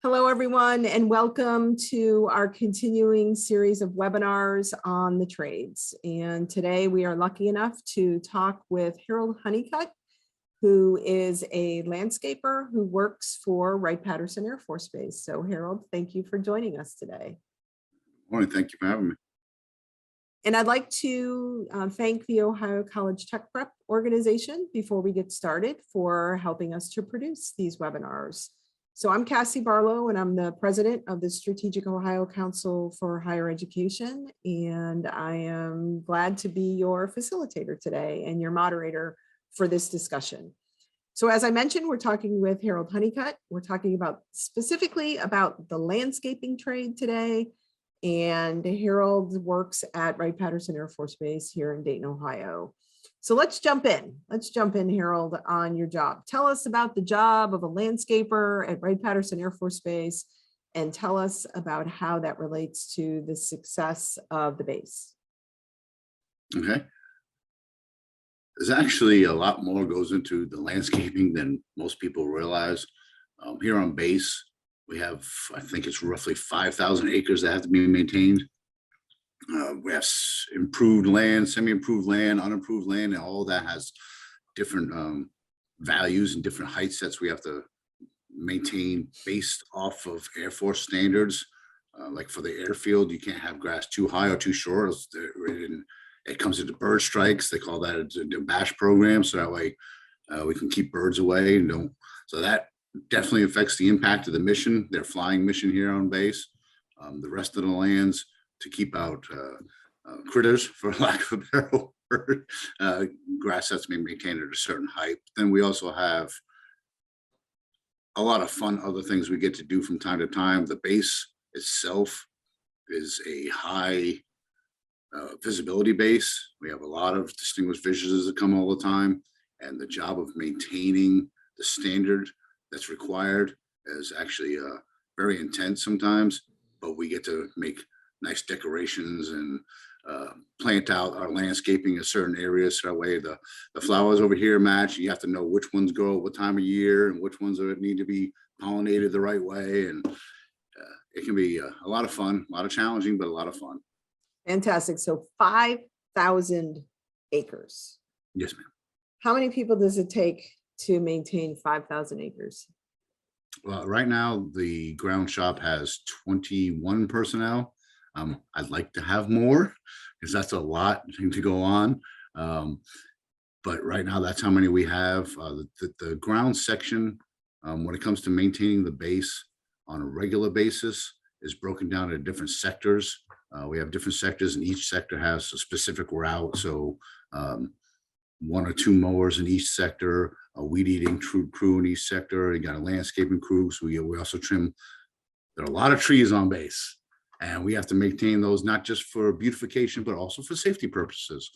Hello, everyone, and welcome to our continuing series of webinars on the trades. And today we are lucky enough to talk with Harold Honeycutt, who is a landscaper who works for Wright-Patterson Air Force Base. So Harold, thank you for joining us today. Morning, thank you for having me. And I'd like to thank the Ohio College Tech Prep organization before we get started for helping us to produce these webinars. So I'm Cassie Barlow, and I'm the president of the Strategic Ohio Council for Higher Education. And I am glad to be your facilitator today and your moderator for this discussion. So as I mentioned, we're talking with Harold Honeycutt. We're talking about specifically about the landscaping trade today. And Harold works at Wright-Patterson Air Force Base here in Dayton, Ohio. So let's jump in. Harold, on your job. Tell us about the job of a landscaper at Wright-Patterson Air Force Base, and tell us about how that relates to the success of the base. Okay. There's actually a lot more goes into the landscaping than most people realize. Here on base, we have, I think it's roughly 5,000 acres that have to be maintained. We have improved land, semi-improved land, unimproved land, and all that has different values and different height sets we have to maintain based off of Air Force standards. Like for the airfield, you can't have grass too high or too short. It comes into bird strikes. They call that a bash program, so that way we can keep birds away. And don't. So that definitely affects the impact of the mission, their flying mission here on base. The rest of the lands, to keep out critters, for lack of a better word. Grass has to be maintained at a certain height. Then we also have a lot of fun other things we get to do from time to time. The base itself is a high visibility base. We have a lot of distinguished visitors that come all the time, and the job of maintaining the standard that's required is actually very intense sometimes, but we get to make nice decorations and plant out our landscaping in certain areas, so that way the flowers over here match. You have to know which ones grow what time of year and which ones need to be pollinated the right way. And it can be a lot of fun, a lot of challenging, but a lot of fun. Fantastic. So 5,000 acres. Yes, ma'am. How many people does it take to maintain 5,000 acres? Well, right now the ground shop has 21 personnel. I'd like to have more because that's a lot to go on. But right now that's how many we have. The ground section, when it comes to maintaining the base on a regular basis, is broken down into different sectors. We have different sectors, and each sector has a specific route. So 1 or 2 mowers in each sector, a weed eating crew in each sector. You got a landscaping crew. So we also trim. There are a lot of trees on base, and we have to maintain those not just for beautification, but also for safety purposes.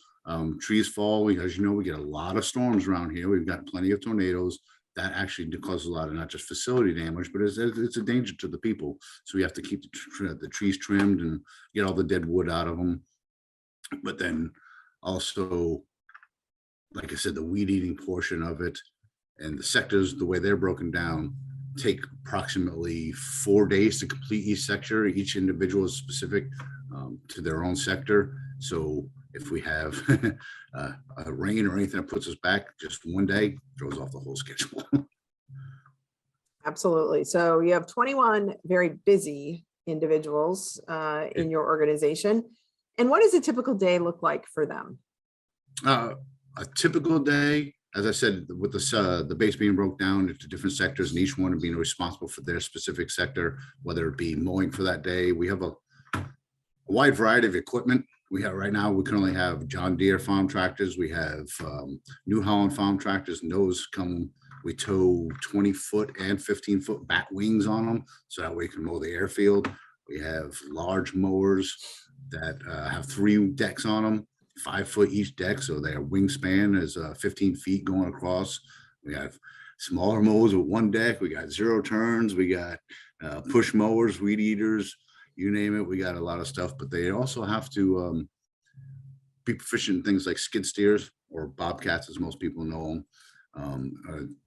Trees fall. As you know, we get a lot of storms around here. We've got plenty of tornadoes. That actually causes a lot of not just facility damage, but it's a danger to the people. So we have to keep the trees trimmed and get all the dead wood out of them. But then also, like I said, the weed eating portion of it and the sectors, the way they're broken down, take approximately 4 days to complete each sector. Each individual is specific to their own sector. So if we have a rain or anything that puts us back just 1 day, throws off the whole schedule. Absolutely. So you have 21 very busy individuals in your organization. And what does a typical day look like for them? A typical day, as I said, with the base being broke down into different sectors and each one being responsible for their specific sector, whether it be mowing for that day. We have a wide variety of equipment. We have right now, we currently have John Deere farm tractors. We have New Holland farm tractors, and those we tow 20-foot and 15-foot back wings on them, so that way we can mow the airfield. We have large mowers that have 3 decks on them, 5 foot each deck, so their wingspan is 15 feet going across. We have smaller mowers with 1 deck. We got 0 turns. We got push mowers, weed eaters, you name it. We got a lot of stuff, but they also have to be proficient in things like skid steers, or bobcats as most people know them.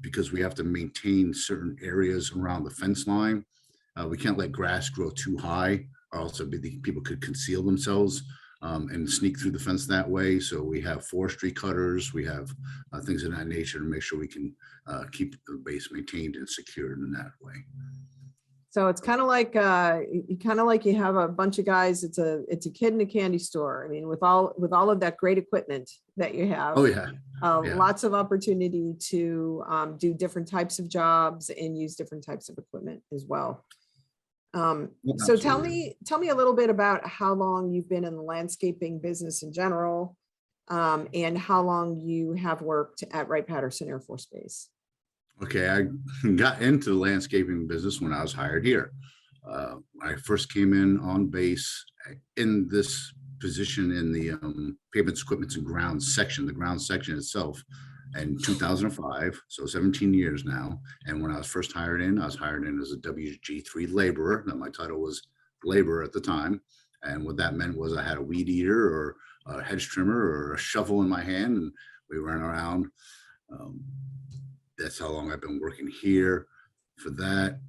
because we have to maintain certain areas around the fence line. We can't let grass grow too high, or else people could conceal themselves and sneak through the fence that way. So we have forestry cutters, we have things of that nature to make sure we can keep the base maintained and secured in that way. So it's kind of like you have a bunch of guys. It's a kid in a candy store. I mean, with all of that great equipment that you have. Oh yeah. Yeah. Lots of opportunity to do different types of jobs and use different types of equipment as well. So tell me a little bit about how long you've been in the landscaping business in general, and how long you have worked at Wright-Patterson Air Force Base. Okay, I got into the landscaping business when I was hired here. I first came in on base in this position in the pavements, equipment, and grounds section, the ground section itself, in 2005, so 17 years now. And when I was first hired in, I was hired in as a WG3 laborer. Now my title was laborer at the time. And what that meant was I had a weed eater or a hedge trimmer or a shovel in my hand, and we ran around. That's how long I've been working here. For that,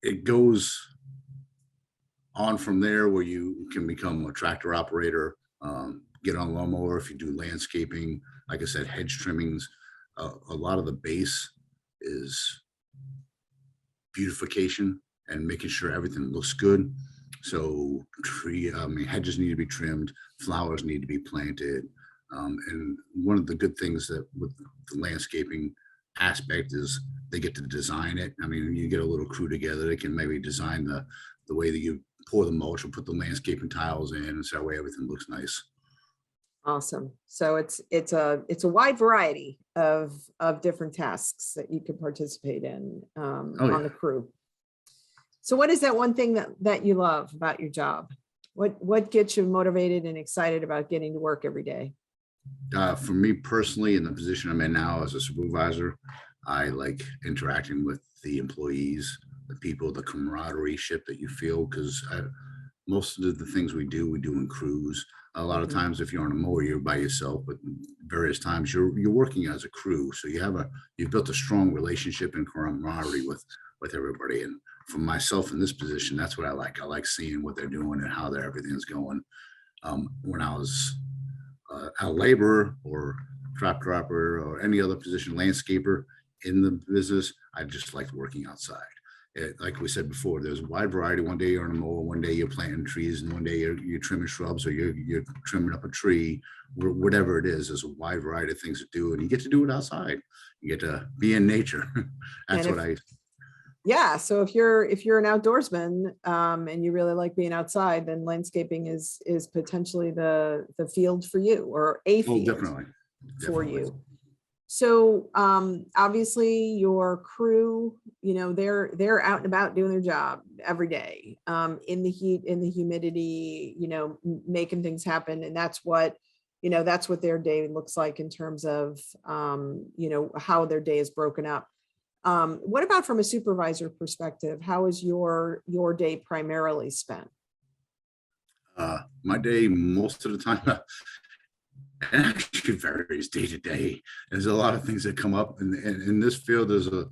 it goes on from there where you can become a tractor operator, get on lawnmower if you do landscaping. Like I said, hedge trimmings. A lot of the base is beautification and making sure everything looks good. So hedges need to be trimmed, flowers need to be planted. And one of the good things that with the landscaping aspect is they get to design it. I mean, you get a little crew together, they can maybe design the way that you pour the mulch or put the landscaping tiles in, and so that way everything looks nice. Awesome. So it's a wide variety of different tasks that you can participate in on the crew. So what is that one thing that you love about your job? What gets you motivated and excited about getting to work every day? For me personally, in the position I'm in now as a supervisor, I like interacting with the employees, the people, the camaraderie ship that you feel, because most of the things we do in crews. A lot of times if you're on a mower, you're by yourself, but various times you're working as a crew. So you've built a strong relationship and camaraderie with everybody. And for myself in this position, that's what I like. I like seeing what they're doing and how everything's going. When I was a laborer or tractor operator or any other position, landscaper in the business, I just liked working outside. Like we said before, there's a wide variety. One day you're on a mower, one day you're planting trees, and one day you're trimming shrubs, or you're trimming up a tree, whatever it is. There's a wide variety of things to do, and you get to do it outside. You get to be in nature. That's Yeah. So if you're an outdoorsman and you really like being outside, then landscaping is potentially the field for you, or a field definitely for you. So obviously your crew, they're out and about doing their job every day, in the heat, in the humidity, making things happen. And that's what their day looks like in terms of, how their day is broken up. What about from a supervisor perspective? How is your day primarily spent? My day, most of the time, it actually varies day to day. There's a lot of things that come up, and in this field, and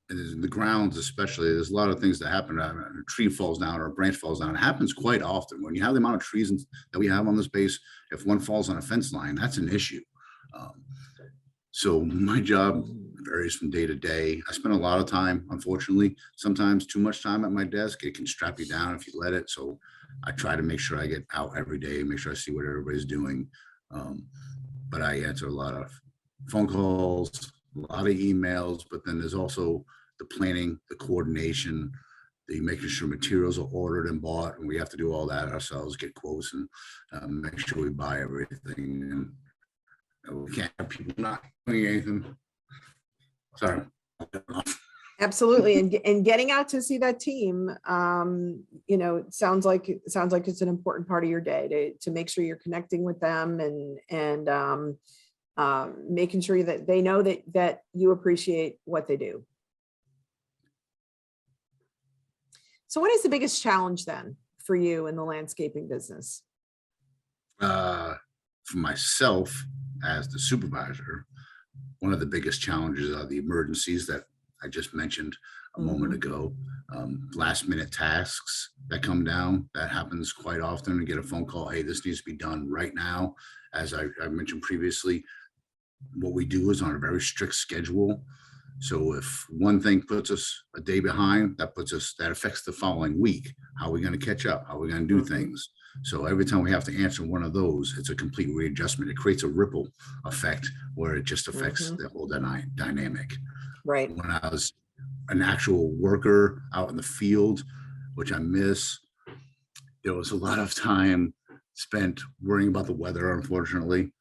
in the grounds especially, there's a lot of things that happen. A tree falls down or a branch falls down. It happens quite often. When you have the amount of trees that we have on this base, if one falls on a fence line, that's an issue. So my job varies from day to day. I spend a lot of time, unfortunately, sometimes too much time at my desk. It can strap you down if you let it. So I try to make sure I get out every day, make sure I see what everybody's doing. But I answer a lot of phone calls, a lot of emails, but then there's also the planning, the coordination, the making sure materials are ordered and bought, and we have to do all that ourselves, get quotes, and make sure we buy everything. And we can't have people not doing anything. Sorry. Absolutely. And getting out to see that team, it sounds like it's an important part of your day to make sure you're connecting with them and making sure that they know that you appreciate what they do. So what is the biggest challenge then for you in the landscaping business? For myself as the supervisor, one of the biggest challenges are the emergencies that I just mentioned a moment ago. Last minute tasks that come down, that happens quite often. We get a phone call, hey, this needs to be done right now. As I mentioned previously, what we do is on a very strict schedule. So if one thing puts us a day behind, that affects the following week. How are we going to catch up? How are we going to do things? So every time we have to answer one of those, it's a complete readjustment. It creates a ripple effect where it just affects the whole dynamic. Right. When I was an actual worker out in the field, which I miss, there was a lot of time spent worrying about the weather, unfortunately.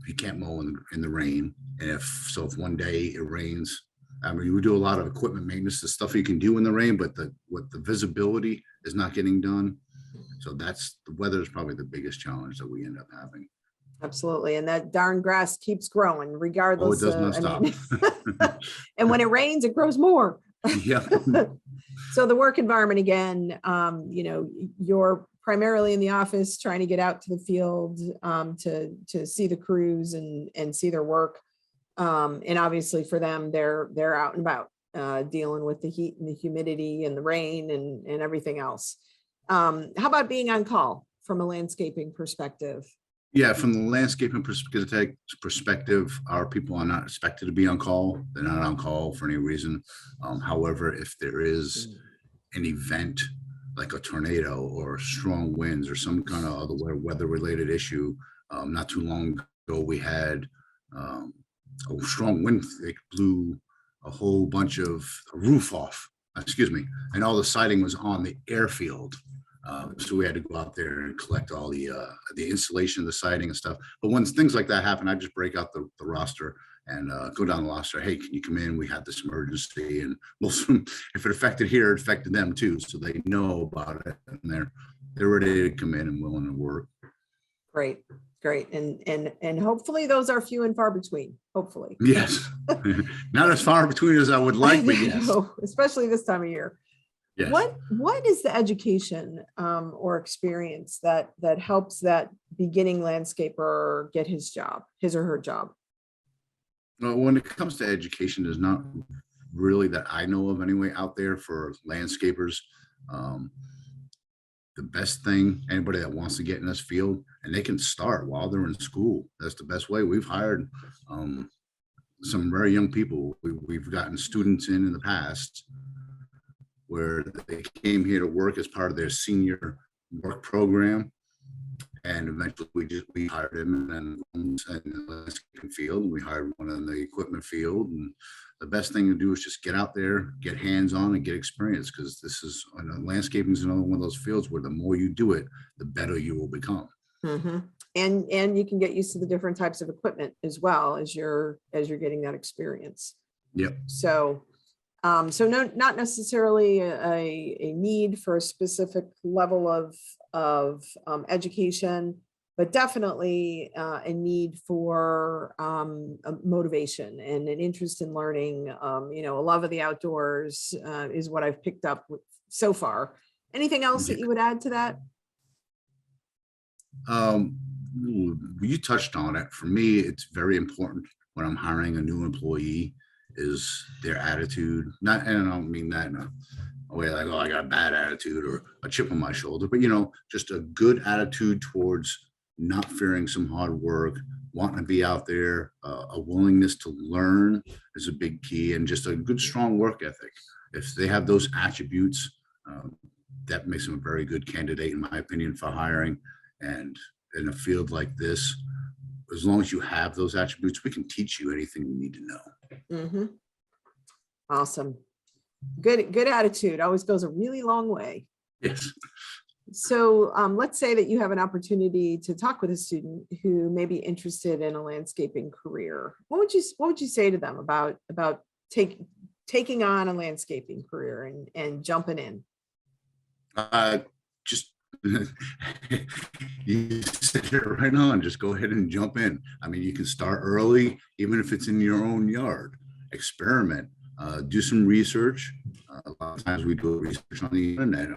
You can't mow in the rain. And if one day it rains, I mean, we do a lot of equipment maintenance, the stuff you can do in the rain, but the visibility is not getting done. So the weather is probably the biggest challenge that we end up having. Absolutely. And that darn grass keeps growing regardless. Oh, it does not stop. And when it rains, it grows more. Yeah. So the work environment, again, you're primarily in the office trying to get out to the field to see the crews and see their work. And obviously for them, they're out and about dealing with the heat and the humidity and the rain and everything else. How about being on call from a landscaping perspective? Yeah, from the landscaping perspective, our people are not expected to be on call. They're not on call for any reason. However, if there is an event like a tornado or strong winds or some kind of other weather-related issue, not too long ago we had a strong wind. It blew a whole bunch of roof off. And all the siding was on the airfield. So we had to go out there and collect all the insulation, the siding and stuff. But when things like that happen, I just break out the roster and go down the roster. Hey, can you come in? We had this emergency, and most of them, if it affected here, it affected them too. So they know about it and they're ready to come in and willing to work. Great. And hopefully those are few and far between. Hopefully. Yes. Not as far between as I would like, but yes. Especially this time of year. Yes. What is the education or experience that helps that beginning landscaper get his or her job? Well, when it comes to education, there's not really that I know of anyway out there for landscapers. The best thing, anybody that wants to get in this field, and they can start while they're in school. That's the best way. We've hired some very young people. We've gotten students in the past where they came here to work as part of their senior work program. And eventually we hired him in the landscaping field, and we hired one in the equipment field. And the best thing to do is just get out there, get hands on and get experience, because landscaping is another one of those fields where the more you do it, the better you will become. Mm-hmm. And you can get used to the different types of equipment as well as you're getting that experience. Yep. So not necessarily a need for a specific level of education, but definitely a need for a motivation and an interest in learning. A love of the outdoors is what I've picked up so far. Anything else that you would add to that? You touched on it. For me, it's very important when I'm hiring a new employee is their attitude. And I don't mean that in a way like, oh, I got a bad attitude or a chip on my shoulder, but just a good attitude towards not fearing some hard work, wanting to be out there, a willingness to learn is a big key, and just a good, strong work ethic. If they have those attributes, that makes them a very good candidate, in my opinion, for hiring. And in a field like this, as long as you have those attributes, we can teach you anything you need to know. Mm-hmm. Awesome. Good attitude always goes a really long way. Yes. So let's say that you have an opportunity to talk with a student who may be interested in a landscaping career. What would you say to them about taking on a landscaping career and jumping in? Just you said it right on. Just go ahead and jump in. I mean, you can start early, even if it's in your own yard. Experiment, do some research. A lot of times we do research on the internet.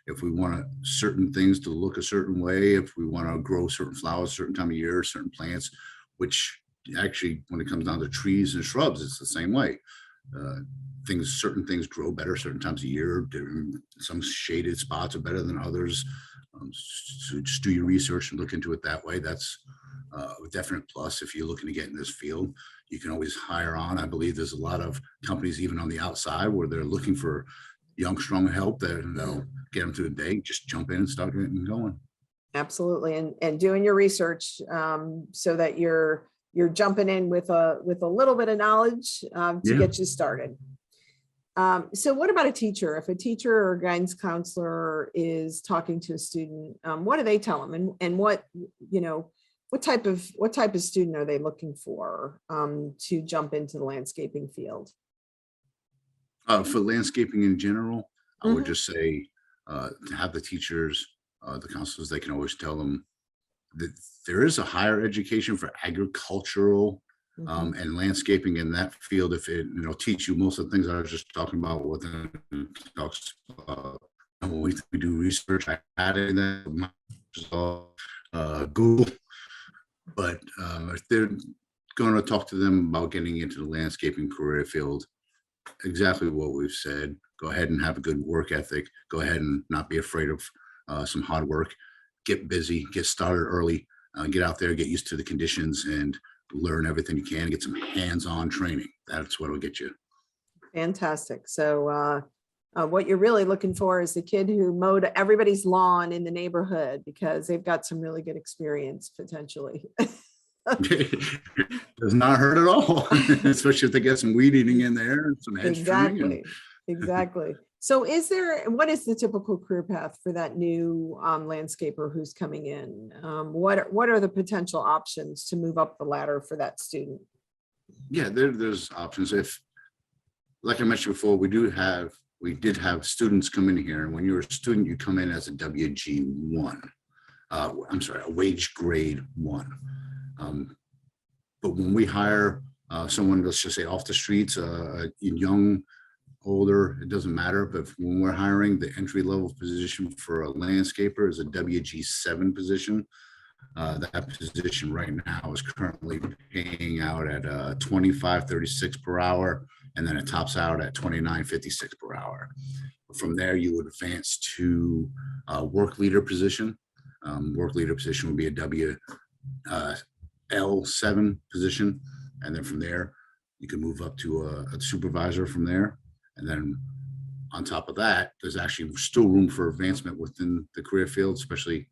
If we want certain things to look a certain way, if we want to grow certain flowers, certain time of year, certain plants, which actually, when it comes down to trees and shrubs, it's the same way. Uh, certain things grow better certain times of year. Some shaded spots are better than others. So just do your research and look into it that way. That's a definite plus if you're looking to get in this field. You can always hire on. I believe there's a lot of companies even on the outside where they're looking for young, strong help that they'll get them through the day. Just jump in and start getting going. Absolutely. And doing your research so that you're jumping in with a little bit of knowledge to get you started. So what about a teacher? If a teacher or guidance counselor is talking to a student, what do they tell them? And what type of student are they looking for to jump into the landscaping field? For landscaping in general, I would just say to have the teachers, the counselors, they can always tell them that there is a higher education for agricultural and landscaping in that field. If it teach you most of the things I was just talking about within talks when we do research, I added that Google, but if they're going to talk to them about getting into the landscaping career field, exactly what we've said. Go ahead and have a good work ethic. Go ahead and not be afraid of some hard work. Get busy, get started early, get out there, get used to the conditions, and learn everything you can. Get some hands-on training. That's what will get you. Fantastic. So what you're really looking for is the kid who mowed everybody's lawn in the neighborhood, because they've got some really good experience potentially. Does not hurt at all, especially if they get some weed eating in there and some hedge trimming. Exactly. So what is the typical career path for that new landscaper who's coming in? What are the potential options to move up the ladder for that student? Yeah, there's options. If, like I mentioned before, we did have students come in here, and when you're a student, you come in as a WG1. A wage grade 1. But when we hire someone, let's just say off the streets, young, older, it doesn't matter. But when we're hiring, the entry level position for a landscaper is a WG7 position. That position right now is currently paying out at $25.36 per hour, and then it tops out at $29.56 per hour. From there, you would advance to a work leader position. Work leader position would be a L7 position, and then from there you can move up to a supervisor from there. And then on top of that, there's actually still room for advancement within the career field, especially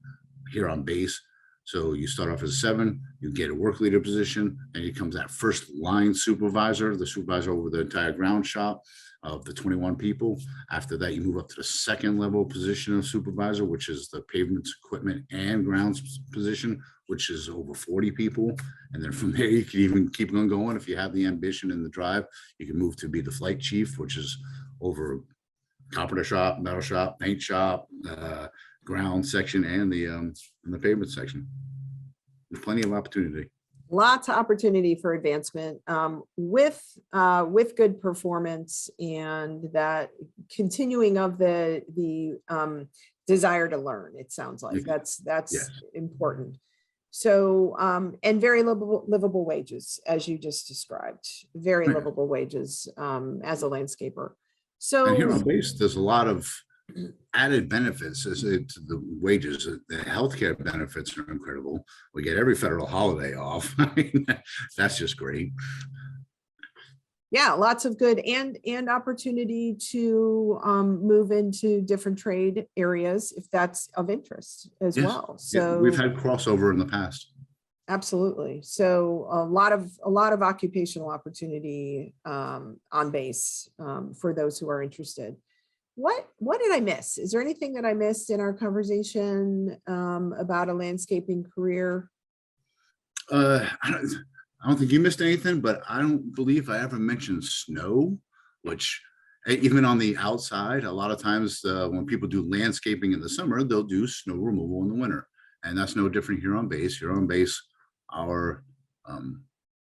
here on base. So you start off as a 7, you get a work leader position, and it comes that first line supervisor, the supervisor over the entire ground shop of the 21 people. After that, you move up to the second level position of supervisor, which is the pavements, equipment, and grounds position, which is over 40 people. And then from there, you can even keep on going. If you have the ambition and the drive, you can move to be the flight chief, which is over carpenter shop, metal shop, paint shop, ground section, and the pavement section. There's plenty of opportunity. Lots of opportunity for advancement with good performance, and that continuing of the desire to learn. It sounds like that's yes. Important. So and very livable wages, as you just described, very livable wages as a landscaper. So and here on base, there's a lot of added benefits to the wages. The healthcare benefits are incredible. We get every federal holiday off. I mean, that's just great. Yeah, lots of good and opportunity to move into different trade areas if that's of interest as well. So we've had crossover in the past. Absolutely. So a lot of occupational opportunity on base for those who are interested. What did I miss? Is there anything that I missed in our conversation about a landscaping career? I don't think you missed anything, but I don't believe I ever mentioned snow, which even on the outside, a lot of times when people do landscaping in the summer, they'll do snow removal in the winter. And that's no different here on base. Here on base, our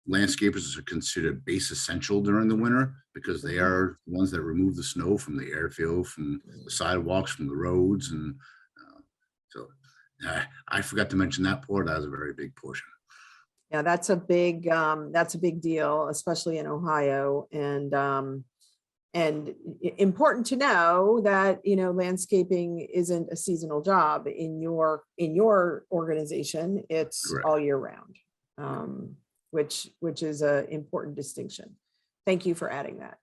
landscapers are considered base essential during the winter because they are the ones that remove the snow from the airfield, from the sidewalks, from the roads. And so I forgot to mention that part. That was a very big portion. Yeah, that's a big deal, especially in Ohio. And important to know that, landscaping isn't a seasonal job in your organization. It's Correct. all year round, which is an important distinction. Thank you for adding that.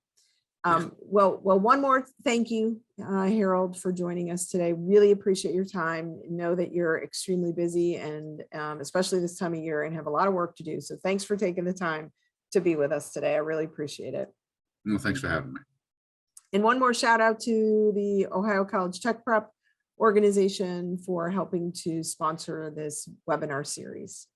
Well, one more thank you, Harold, for joining us today. Really appreciate your time. Know that you're extremely busy, and especially this time of year, and have a lot of work to do. So thanks for taking the time to be with us today. I really appreciate it. Well, thanks for having me. And one more shout out to the Ohio College Tech Prep organization for helping to sponsor this webinar series.